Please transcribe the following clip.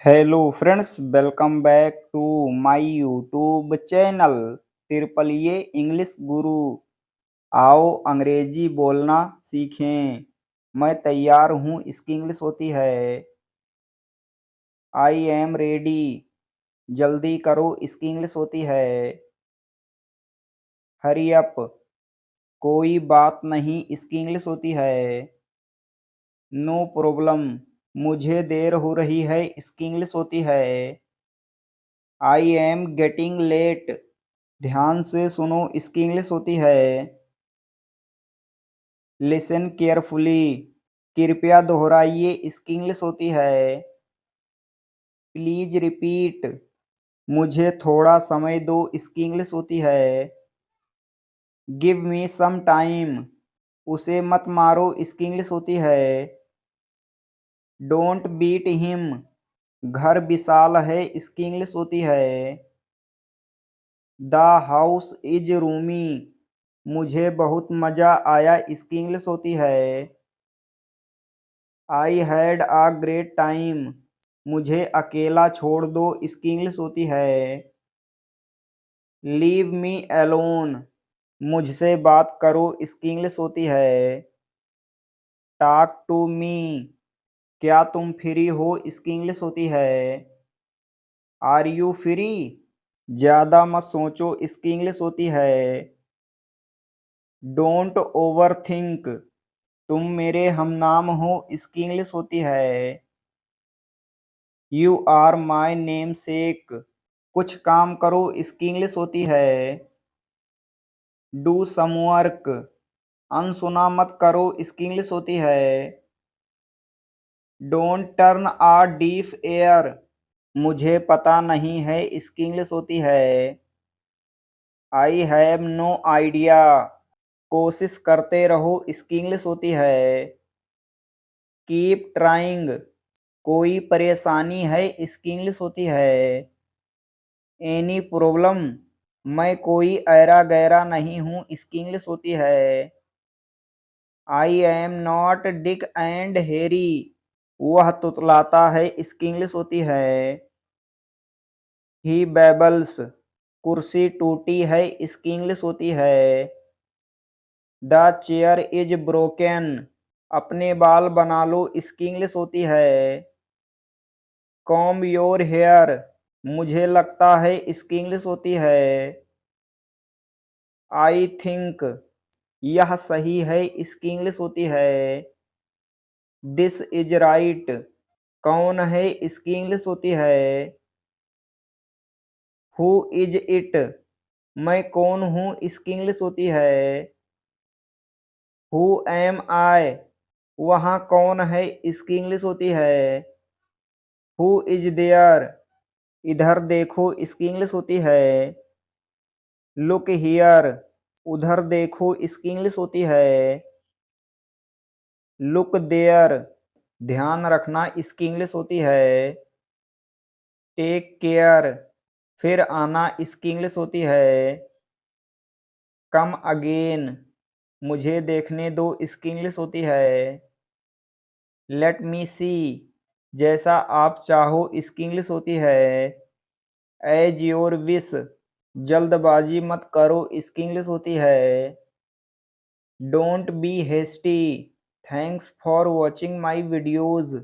Hello friends, welcome back to my YouTube channel triple A English guru. आओ अंग्रेजी बोलना सीखें। मैं तैयार हूँ, इसकी इंग्लिश होती है आई एम रेडी। जल्दी करो, इसकी इंग्लिश होती है हरी अप। कोई बात नहीं, इसकी इंग्लिश होती है नो प्रॉब्लम। मुझे देर हो रही है, इसकी इंग्लिश होती है आई एम गेटिंग लेट। ध्यान से सुनो, इसकी इंग्लिश होती है लिसन केयरफुली। कृपया दोहराइए, इसकी इंग्लिश होती है प्लीज रिपीट। मुझे थोड़ा समय दो, इसकी इंग्लिश होती है गिव मी सम टाइम। उसे मत मारो, इसकी इंग्लिश होती है डोंट बीट हिम। घर विशाल है, इसकी इंग्लिश होती है द हाउस इज रूमी। मुझे बहुत मजा आया, इसकी इंग्लिश होती है I had a great time. मुझे अकेला छोड़ दो, इसकी इंग्लिश होती है लीव मी एलोन। मुझसे बात करो, इसकी इंग्लिश होती है टॉक टू मी। क्या तुम फ्री हो, इसकी इंग्लिश होती है आर यू फ्री। ज्यादा मत सोचो, इसकी इंग्लिश होती है डोंट ओवर थिंक। तुम मेरे हमनाम हो, इसकी इंग्लिश होती है you are my namesake. कुछ काम करो, इसकी इंग्लिश होती है डू सम वर्क। अनसुना मत करो, इसकी इंग्लिश होती है don't turn a deaf ear. मुझे पता नहीं है, इसकी इंग्लिश होती है आई हैव नो आइडिया। कोशिश करते रहो, इसकी इंग्लिश होती है कीप ट्राइंग। कोई परेशानी है, इसकी इंग्लिश होती है एनी प्रॉब्लम। मैं कोई ऐरा गैरा नहीं हूँ, इसकी इंग्लिश होती है I am not Dick and हेरी। वह तुतलाता है, इसकी इंग्लिश होती है ही बेबल्स। कुर्सी टूटी है, इसकी इंग्लिश होती है द चेयर इज ब्रोकन। अपने बाल बना लो, इसकी इंग्लिश होती है कॉम्ब योर हेयर। मुझे लगता है, इसकी इंग्लिश होती है आई थिंक। यह सही है, इसकी इंग्लिश होती है दिस इज राइट। कौन है, इसकी इंग्लिश होती है हु इज इट। मैं कौन हूँ, इसकी इंग्लिश होती है हु एम आई। वहाँ कौन है, इसकी इंग्लिश होती है हु इज देयर। इधर देखो, इसकी इंग्लिश होती है लुक हियर। उधर देखो, इसकी इंग्लिश होती है लुक देयर। ध्यान रखना, इसकी इंग्लिश होती है टेक केयर। फिर आना, इसकी इंग्लिश होती है कम अगेन। मुझे देखने दो, इसकी इंग्लिश होती है लेट मी सी। जैसा आप चाहो, इसकी इंग्लिश होती है एज योर विश। जल्दबाजी मत करो, इसकी इंग्लिश होती है don't be hasty. Thanks for watching my videos.